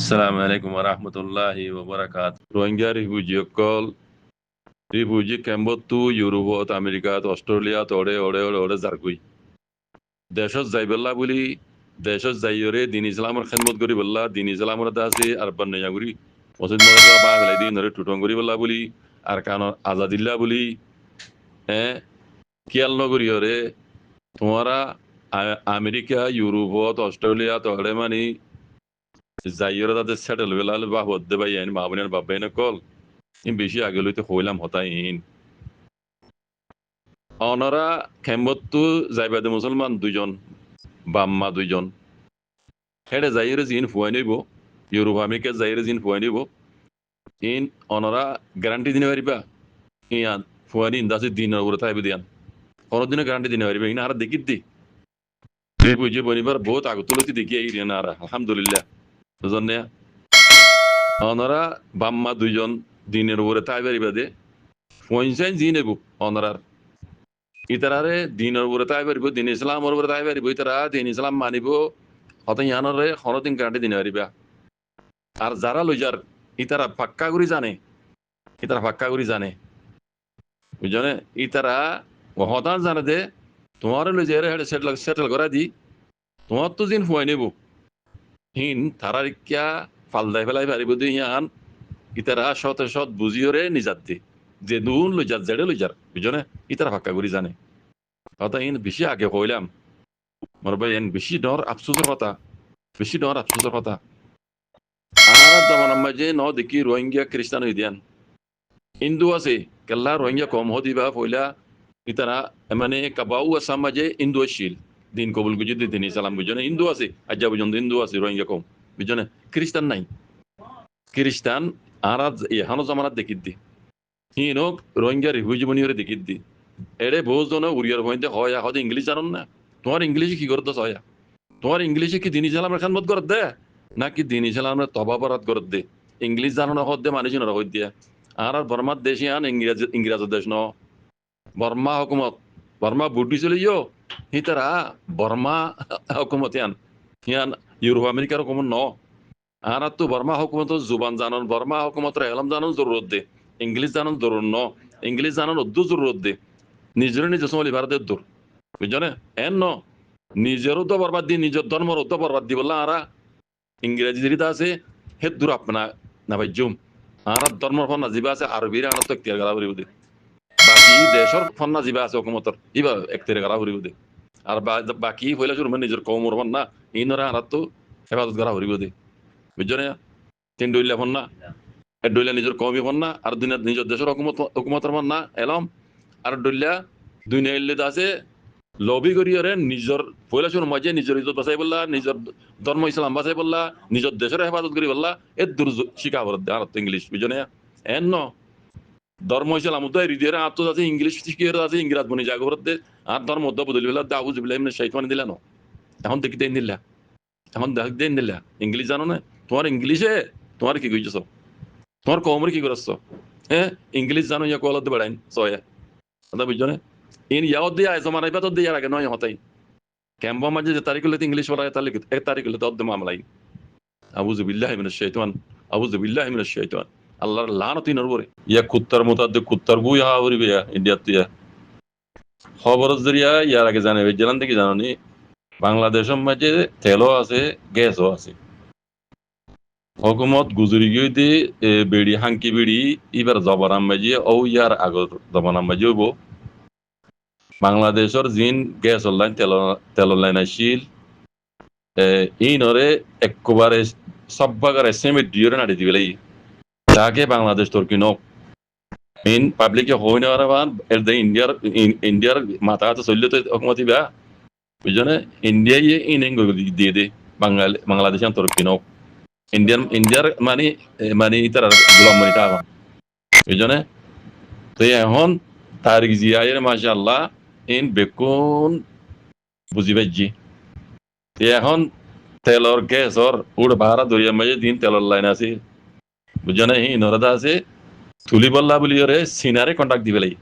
Assalamu alaikum wa rahmatullahi wa barakatuh. Rohingya refugee অকল refugee ক্যাম্পতো ইউরোপত আমেরিকাত অস্ট্রেলিয়াত ওড়ে ওড়ে ওড়ে ওড়ে জারগুই দেশত যাইবেলা বুলি দেশত যাইরে দিন ইসলামের খেদমত করি বললা দিন ইসলামের দাসে আর বান্নাইয়া করি মসজিদ মদরসা বাংলাই দিন ধরে টুটন করি বললা বুলি আর কান আজাদিল্লা বুলি হ্যাঁ কিয়াল নগরী হরে তোমারা আমেরিকা ইউরোপত অস্ট্রেলিয়াত ওড়ে মানে যাইরে তাদের সেটেল বেলাল বা হদ্দে ভাই আইন মা বোনের বাপ বাইন কল বেশি আগে লইতে হইলাম হতাইন অনরা খেম্বতু যাইবাদে মুসলমান দুইজন বাম্মা দুইজন হেডে যাইরে জিন ফুয়াই নিব ইউরোপ আমেরিকা যাইরে জিন ফুয়াই নিব ইন অনরা গ্যারান্টি দিনে পারিবা ইয়ান ফুয়ানি ইন্দাসি দিনের উপরে তাইবে দিয়ান কোনোদিনও গ্যারান্টি দিনে পারিবা ইন আর দেখি দি বুঝে বনিবার বহুত আগতুলতি দেখি এই রিয়ান আর আলহামদুলিল্লাহ বুঝলেন না অনরা বাম্মা দুইজন দিনের উপরে তাই পারিবা দে পয়সাইন জি নেব অনরার ইতারারে দিনের উপরে তাই পারিব দিন ইসলামের উপরে তাই পারিব ইতারা দিন ইসলাম মানিব হত ইয়ানরে হরদিন গ্যারান্টি দিনে পারিবা আর যারা লইজার ইতারা পাক্কা করি জানে ইতারা পাক্কা করি জানে বুঝনে ইতারা হতান জানে দে তোমার লইজারে হেডে সেটেল করা দি তোমার তো জিন ফুয়াই নেব হিন তারার কিয়া ফালদাই ফেলাই পারিব দি ইয়ান ইতারা সত সত বুঝিওরে নিজাত দি যে নুন লইজার জেডে লইজার বুঝনে ইতারা পাক্কা করি জানে কথা ইন বেশি আগে কইলাম মোর ভাই এন বেশি ডর আফসোসের কথা বেশি ডর আফসোসের কথা আর জামানার মাঝে ন দেখি রোহিঙ্গা খ্রিস্টান হই দিয়ান হিন্দু আছে কেল্লা রোহিঙ্গা কম হদিবা পয়লা ইতারা মানে কাবাউ আসাম মাঝে হিন্দু আসিল দিন কবুল গুজি দিন ইসলাম বুঝনে হিন্দু আছে আজ্জা পর্যন্ত হিন্দু আছে রোহিঙ্গা কম বুঝনে খ্রিস্টান নাই খ্রিস্টান আর এহানো জামানাত দেখিত দি হিনক রোহিঙ্গা রিফিউজি বনিয়রে দেখিত দি এড়ে বহুত জন উড়িয়ার ভয়তে হয় হয়তো ইংলিশ জানো না তোমার ইংলিশে কি করতে হয় তোমার ইংলিশে কি দিন ইসলামের খেদমত করত দে নাকি দিন ইসলামের তবাবরাত করত দে ইংলিশ জানো না হদ দে মানুষ না হদ দিয়া আর বর্মার দেশে আন ইংরেজের দেশ ন বর্মা হকুমত বর্মা বুদ্ধি চলে ইয়ো হিতারা বর্মা হকুমত ইয়ান হিয়ান ইউরোপ আমেরিকার হকুমত ন আর তো বর্মা হকুমত জুবান জানন বর্মা হকুমত এলম জানন জরুরত দে ইংলিশ জানন জরুর ন ইংলিশ জানন উর্দু জরুরত দে নিজের নিজে সময় ভারতের দূর বুঝছো এন ন নিজেরও তো বরবাদ দি নিজের ধর্মের তো বরবাদ দি বললাম আরা ইংরেজি যেটা আছে হে দূর আপনা না ভাই জুম আর ধর্মের ফন্না যিবা আছে আরবির আনার তো এখতিয়ার করা করিব দে বাকি দেশের ফন্না যিবা আছে হুকুমতর ইবা এখতিয়ার করা করিব দে আর বাকি হইলে শুরু নিজের কৌমর ফন্না ইনরা আনার তো হেফাজত করা করিব দে বুঝছো না তিন ডইলা ফন্না এ ডইলা নিজের কৌমি ফন্না আর দুনিয়া নিজের দেশের হুকুমতর ফন্না এলম আর ডইলা দুনিয়া ইল্লে আছে লবি করিয়ারে নিজের পয়লাচুর মাঝে নিজের ইজ্জত বাঁচাই বললা নিজের ধর্ম ইসলাম বাঁচাই বললা নিজের দেশের হেফাজত করি বললা এর দূর শিখা বলতে ইংলিশ বুঝনে এন ন ধর্ম ইসলাম তো হৃদয়ের আত্ম আছে ইংলিশ শিখিয়ে আছে ইংরাজ বনি জাগ করতে আর ধর্ম মধ্য বদলি বললা দাউজ বিল্লাহ ইমিনাশ শাইতানির দিলা ন এখন দেখি দেন দিলা এখন দেখ দেন দিলা ইংলিশ জানো না তোমার ইংলিশে তোমার কি কইছো তোমার কমরে কি করছ হ্যাঁ ইংলিশ জানো ইয়া কলতে বাড়াইন সয়া কথা বুঝছো ইন ইয়াও দিয়া জমানাই বা তো দিয়ার আগে নয় হতাই ক্যাম্পের মাঝে যে তারিখ হলে ইংলিশ পড়ায় তাহলে এক তারিখ হলে তো মামলাই আউযু বিল্লাহি মিনাশ শাইতান আউযু বিল্লাহি মিনাশ শাইতান আল্লাহর লানত ইনর পরে ইয়া কুত্তার মুতাদ্দি কুত্তার গু ইয়া হরিবে ইন্ডিয়া তিয়া খবর জরিয়া ইয়ার আগে জানে জানান থেকে জানানি বাংলাদেশের মাঝে তেলও আছে গ্যাসও আছে হুকুমত গুজরি গিয়ে দি বেড়ি হাঙ্কি বেড়ি এবার জবানাম বাজি ও ইয়ার আগর জবানাম বাজি হইব বাংলাদেশের জিন গ্যাস লাইন তেল লাইন আসিল ইনরে একবারে সব বাগারে সেমেট ডিওরে নাড়ি দিবে লাই তাকে বাংলাদেশ তুর্কি নক ইন পাবলিকে হই না বান এর দে ইন্ডিয়ার মাথা হাতে চললে তো হুকুমতি বা বুঝনে ইন্ডিয়াই ইনেন দিয়ে দে বাংলাদেশ তুর্কি নক ইন্ডিয়ার মানে ইতার গোলাম মানে তা বুঝনে তো এখন তারিখ জিয়ায়ের মাশাআল্লাহ ইন বেকুন বুঝি পাইছি এখন তেলর গ্যাসর উড় ভাড়া দরিয়া মাঝে দিন তেলর লাইন আছে বুঝছো না নরদা আছে তুলি বল্লা বলি ওরে সিনারে কন্ট্যাক্ট দিবে লাই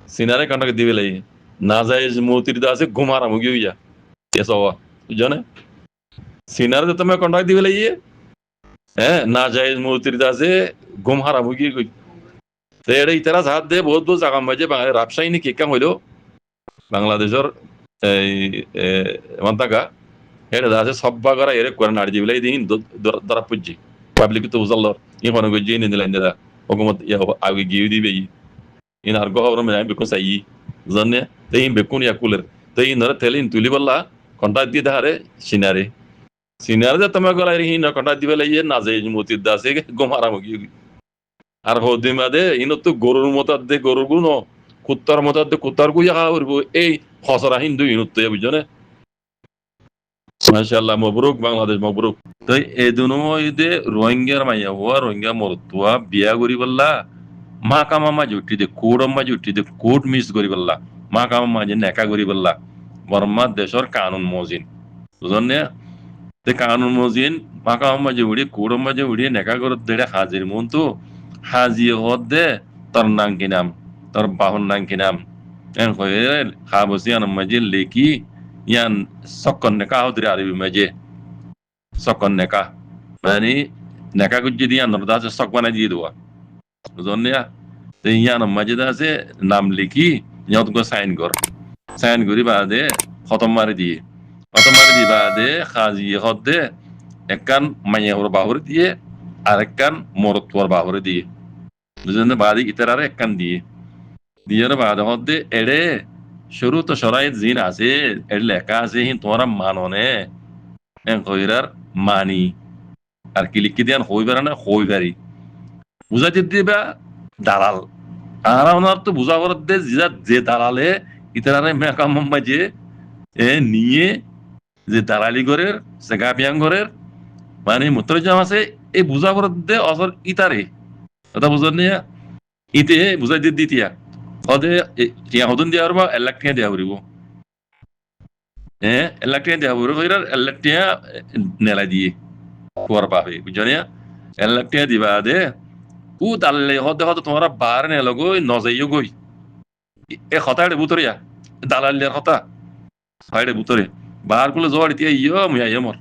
সিনারে কন্ট্যাক্ট দিবে লাই না যায় মূর্তির আছে ঘুমারা মুগি হইয়া এসব বুঝছো না সিনার যে তুমি কন্ট্রাক্ট দিবে লাগিয়ে হ্যাঁ না যায় মৌতির আছে ঘুম হারাম গিয়ে কই তো এটা ইতারা হাত দিয়ে বহুত বহুত জায়গা মাঝে রাজশাহী নি কি কাম হইলো বাংলাদেশের এই মন্তাকা এটা আছে সব বাগারা এর করে নাড়ি দিবে দিন ধরা পুজি পাবলিক তো উজাল ই কোন গজি নি দিলেন দাদা হুকুমত আগে গিয়ে দিবে ইন আর গহর মে বেকুন সাই জানে তাই বেকুন ইয়া কুলের তাই নরে তেলিন তুলি বললা কন্ট্রাক্ট দিয়ে ধারে সিনারে সিনিয়র যে তোমাকে গলা হি না কন্ট্রাক্ট দিবে লাগিয়ে না যায় মতির দাসে ঘুম হারাম গিয়ে আর হদি মাদে ইনো তো গরুর মতার দে গরুর গুণ কুত্তার মতার দে কুত্তার গুইয়া খাওয়া করবো এই খসরা হিন্দু ইনুত বুঝছো না মাশাআল্লাহ মবরুক বাংলাদেশ মবরুক তো এই দুনো দে রোহিঙ্গার মাইয়া হওয়া রোহিঙ্গা মরতুয়া বিয়া করি বললা মা কামা মাঝে উঠি দে কোড মাঝে উঠি দে কোড মিস করি বললা মা কামা মাঝে নেকা করি বললা বর্মা দেশর কানুন মজিন বুঝলেন না te kanun mozin maka maje uri kuro maje uri neka gor dere hazir muntu haji hodde tar nang kinam tar bahun nang kinam en khoyel khabosian maje leki yan sokon neka hodri arabi maje sokon neka mani neka gujji diyan norda se sok bana di dua zonnya te yan maje da se nam leki yot go sign gori bade khotom mari di অটোমারি বাদে খাজি হদে একখান মাইয়ার বাহুরে দিয়ে আর একখান মরতুয়ার বাহুরে দিয়ে দুজনে বাদি ইতারারে একখান দিয়ে দিয়ার বাদে হদে এড়ে শুরু তো সরাই জিন আছে এর লেখা আছে হিন তোমরা মাননে কইরার মানি আর কি লিখি দিয়ান হইবার না হইবারি বুঝাতে দিবা দালাল আর ওনার তো বুঝা করতে যে দালালে ইতারারে মেকাম মাঝে নিয়ে যে দালালি ঘরের সেগা পিয়াং ঘরের মানে মুত্তরজাম আছে এই বুঝা করতে অসর ইতারে কথা বুঝলেন না ইতে বুঝাই দিয়ে দিতিয়া হদে টিয়া হদন দিয়া হরবা 1 লাখ টিয়া দিয়া হরিব 1 লাখ টিয়া দিয়া হরিব কইরার 1 লাখ টিয়া নেলা দিয়ে কোর পাবে বুঝছনিয়া 1 লাখ টিয়া দিবা দে ও দালালে হদে হদে তোমরা বার নে লগই নজাইও গই এ কথাড়ে বুতরিয়া দালালের কথা ফাইড়ে বুতরে বার কুলে জড় তিয়া ইয়ো মুয়া ইয়মর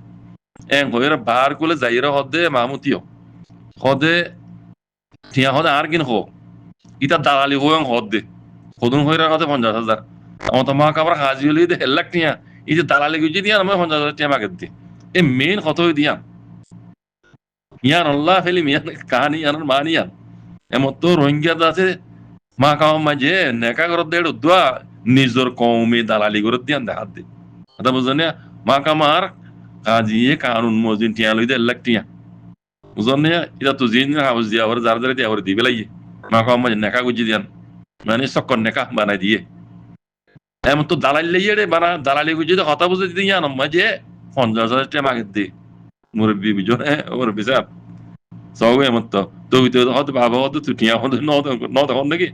কইরা বার কুলে যাইরা হদে মামুতিও হদে টিয়া হদে আর কিন হো ইতা দালালি হয়ং হদে হদুন হইরা হদে 50,000 আমার তো মা কাবর হাজি হলি দে 1 লাখ টিয়া এই যে দালালি গুজি দিয়া আমি 50,000 টিয়া মাগে দি এ মেইন কথা হই দিয়া ইয়ান আল্লাহ ফেলি মিয়ান কাহানি ইয়ান মানিয়ান এমত তো রোহিঙ্গা আছে মা কাম মাঝে নেকা করত দেড় দোয়া নিজর কওমে দালালি করত দিয়ান দেখাত দে কথা বুঝনে মা কামার কাজিয়ে কানুন মজিন টিয়া লই দে 1 লাখ টিয়া বুঝনে এটা তো জিন হাউস দিয়া ওর জার জার দিয়া ওর দিবে লাগি মা কাম মাঝে নেকা গুজি দিয়ান মানে সকন নেকা বানাই দিয়ে এমন তো দালালি লইয়ে রে বানা দালালি গুজি তো কথা বুঝে দিয়া না মাঝে 50,000 টিয়া মাগে দে মুরব্বি বিজনে ওর বিসাব সবে এমন তো তো হয়তো বাবা হয়তো তুই টিয়া হয়তো নদ হন নাকি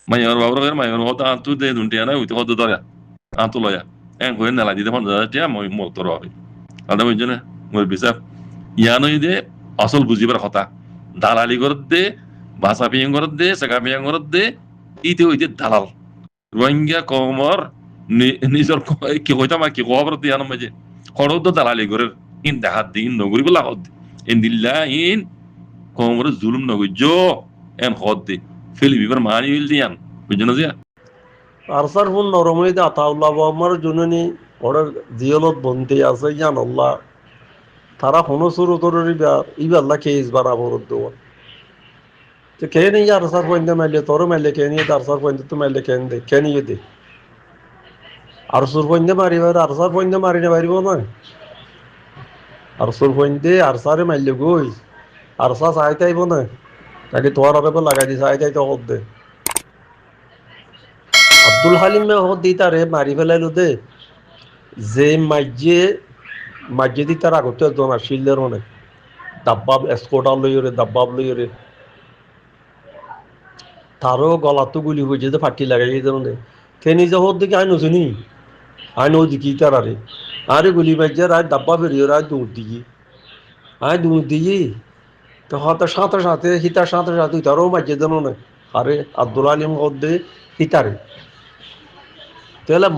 মাইয়ার বাবার মাইয়ার হয়তো আঁতু দে দুটিয়া না হইতে হয়তো ধরে আঁতু লয়া করে নেলা দিতে 50,000 টিয়া মই মোতর হবে আদা বুঝছো মোর বিচার ইয়ানই দে আসল বুঝিবার কথা দালালি করত দে ভাষা পিয়ং করত দে সেগা পিয়ং করত দে ইতে হইতে দালাল রোহিঙ্গা কমর নিজর কি হইতাম কি খবর দিয়ান মাঝে খড় তো দালালি করে ইন দেখাত দিন নগরী বলা হদ ইন দিল্লা ইন কমর জুলুম নগজো এন হদ দে ফেলি বিবার মানি হইল দিয়ান বুঝছো না আরসার ফোন নরমইতে আতাউল্লাহ আমার জননী ওর জিয়লত বনতে আছে জান আল্লাহ তারা ফোনো শুরু করে ইবাল্লা কেস বারাবর দেওয়া তো কে নেই আরসার পয়েন্টে মাইলে তোর মাইলে কে নিয়ে আরসার পয়েন্টে তো মাইলে কেন দে কে নিয়ে দে আরসুর পয়েন্টে মারিবার আরসার পয়েন্টে মারিনে পারিব নয় আরসুর পয়েন্টে আরসারে মাইলে গই আরসা চাইতে আইব না তাকে তোর আরে লাগাই দি চাইতে আইতে হদ দে আব্দুল হালিমে হদ দি তারে মারি ফেলাইলো দে যে মাঝে দি তার আগতে একজন আসিলের অনেক দাব্বাব এসকোটার লইরে দাব্বাব লইরে তারও গলাতো গুলি হয়েছে যে ফাটি লাগাই যেমন কে নিজে হদ দিকে আইন হচ্ছে নি আইন ও দিকি তারারে আরে গুলি মাঝে রায় দাব্বা বেরিয়ে রায় দৌড় দিই আয় দৌড় দিই তো হয়তো সাঁতে সাঁতে হিতার সাঁতে সাঁতে তারও মাঝে যেন না আরে আব্দুল আলিম হদ দে হিতারে তাহলে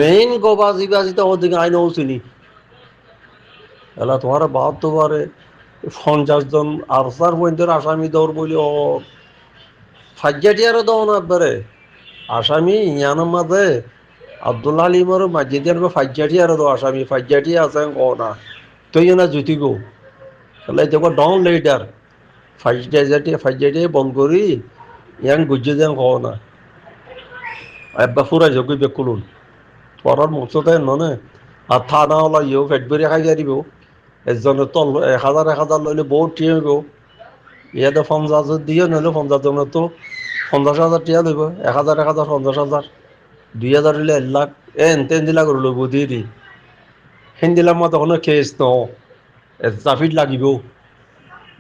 মেইন গবাজি বাজিতে ওদিকে আইন হচ্ছে নি এলা তোমার 72 50 জন আরসার পয়েন্টের আসামি দৌড় বলি ও ফাজ্জাটিয়ারও দাও না একবারে আসামি ইয়ানোর মাঝে আব্দুল্লাহ আলিমর মাজিদিয়ার ফাজ্জাটিয়ারও দাও আসামি ফাজ্জাটিয়া আছে ও না তুই না জুতিব তাহলে দেখো ডন লিডার ফাজ্জাটিয়া বন্ধ করি ইয়ান গুজ্জে দেন ক না একবার ফুরাই যোগ বেকুলুন পড়ার মকসদে ননে আর থানা হলা ইয়েও পেট ভরি খাই দিব একজনের তল 1000 লইলে বহুত টিয়ে হইব ইয়াতে 50 দিয়ে নইলে 50 জনের তো 50,000 টিয়া লইব 1000 50,000 2000 হইলে 1 লাখ তেন দিলা করে লইব দিয়ে দি সেন দিলাম মই তখন কেস ন জাফিত লাগিব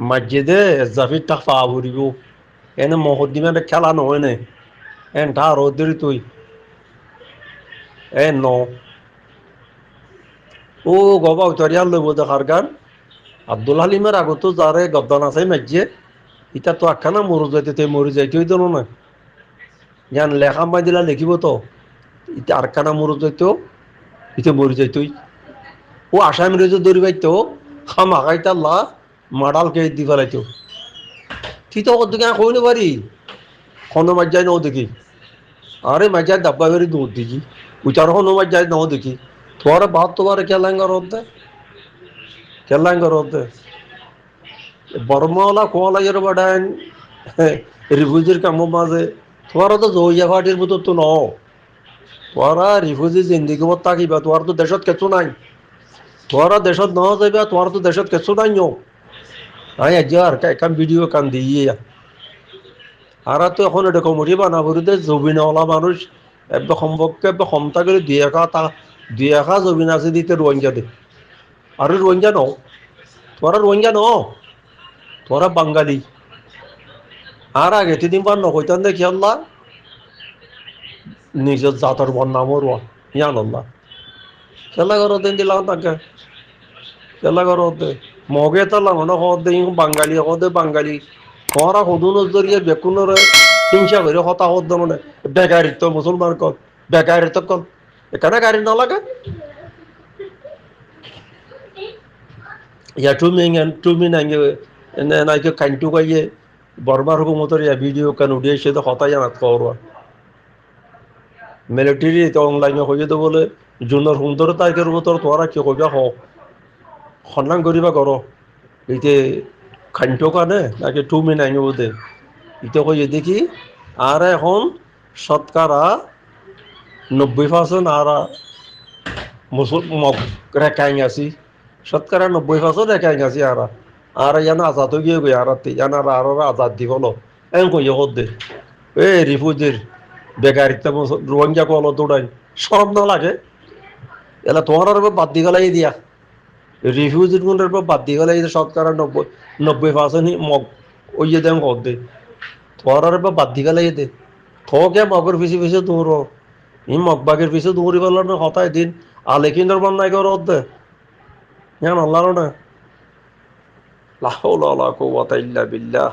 মসজিদে জাফিত তাক পা ভরিব এনে মহদ্দিমানে খেলা নহয় নে এন তা রোদ্রি তুই এ ন ও গবা উতরিয়াল লইব দেখার গান আব্দুল হালিমের আগত যারে গদ্দান আছে মাঝে ইটা তো একখানা মরু যাইতে মরি যাইতে হইতো না জান লেখা মাই দিলা লিখিব তো ইটা আরখানা মরু যাইতো ইতে মরি যাইতই ও আসামি রেজো দৌড়ি পাইতো খামাখাইতা লা মাডাল কে দি ফেলাইতো তুই তো ওর দিকে কইলে পারি কোনো মাজ্জাই নাও দেখি আরে মাজ্জাই ডাব্বা বেরি দৌড় দিছি উচার কোনো মাজ্জাই নাও দেখি তোরা 72 কেলাঙ্গার হতে কেলাঙ্গার হতে বর্মাওয়ালা কোয়ালা যেন বাড়ান রিফিউজির কাম মাঝে তোরা তো জইয়া পার্টির মতো তো নও তোরা রিফিউজি জিন্দিগি মত থাকিবা তোর তো দেশত কিছু নাই তোরা দেশত ন যাইবা তোর তো দেশত কিছু নাই নো আই আজ আর কাম ভিডিও কান দিয়ে আর তো এখন এটা কমিটি বানাবো দে জবিনওয়ালা মানুষ একদম সম্পর্কে একদম ক্ষমতা করে 2 একা জবিন আছে দিতে রোহিঙ্গা দে আর রোহিঙ্গা ন তোরা রোহিঙ্গা ন তোরা বাঙালি আর আগে তিন বার নকইতান দেখি আল্লাহ নিজের জাতর বন্যাম রোয়া ইয়ান আল্লাহ খেলা করো দিন দিলাম তাকে খেলা করো দে মগে তালাম না দে বাঙালি দে বাঙালি তোরা সদুন জরিয়ে বেকুনের হিংসা করে হতা হদ মানে বেকারিত্ব মুসলমান কল বেকারিত্ব কল এখানে গাড়ি না লাগে ইয়া তুমি নাইগে নাইকে কাইন্টু গাইয়ে বর্মার হুকুমতের ইয়া ভিডিও কান উঠিয়ে সে তো হতাই জানাত করবা মিলিটারি তো অনলাইনে হয়ে তো বলে জুনের 15 তারিখের ভিতর তোরা কি কইবা সন্ধান করিবা করো ইতে খান্টো কানে নাকি তুমি নাইগে বোধে ইতে কই দেখি আর এখন শতকরা 90% আর রেখাই আছি শতকরা 90% রেখাই আছি আর ইয়ান আজাদ হয়ে গিয়ে আর ইয়ান আর আজাদ দি হলো এম কই দে এ রিফিউজির বেকারিত্ব রোহিঙ্গা কল দৌড়াই সরব না লাগে এলা তোমার আর বাদ দি গেলাই দিয়া রিফিউজির গুণের বাদ দি গেলাই শতকরা 90% মগ ওই দেন কর দে তোমার আর বাদ দি গেলাই দে থকে মগর পিছে দৌড় ই মগবাগের পিছে দৌড়ি পেল না হতায় দিন আলে কিনার বান্নাই কর দে জান আল্লাহ না লাহৌলা ওয়ালা কুওয়াতা ইল্লা বিল্লাহ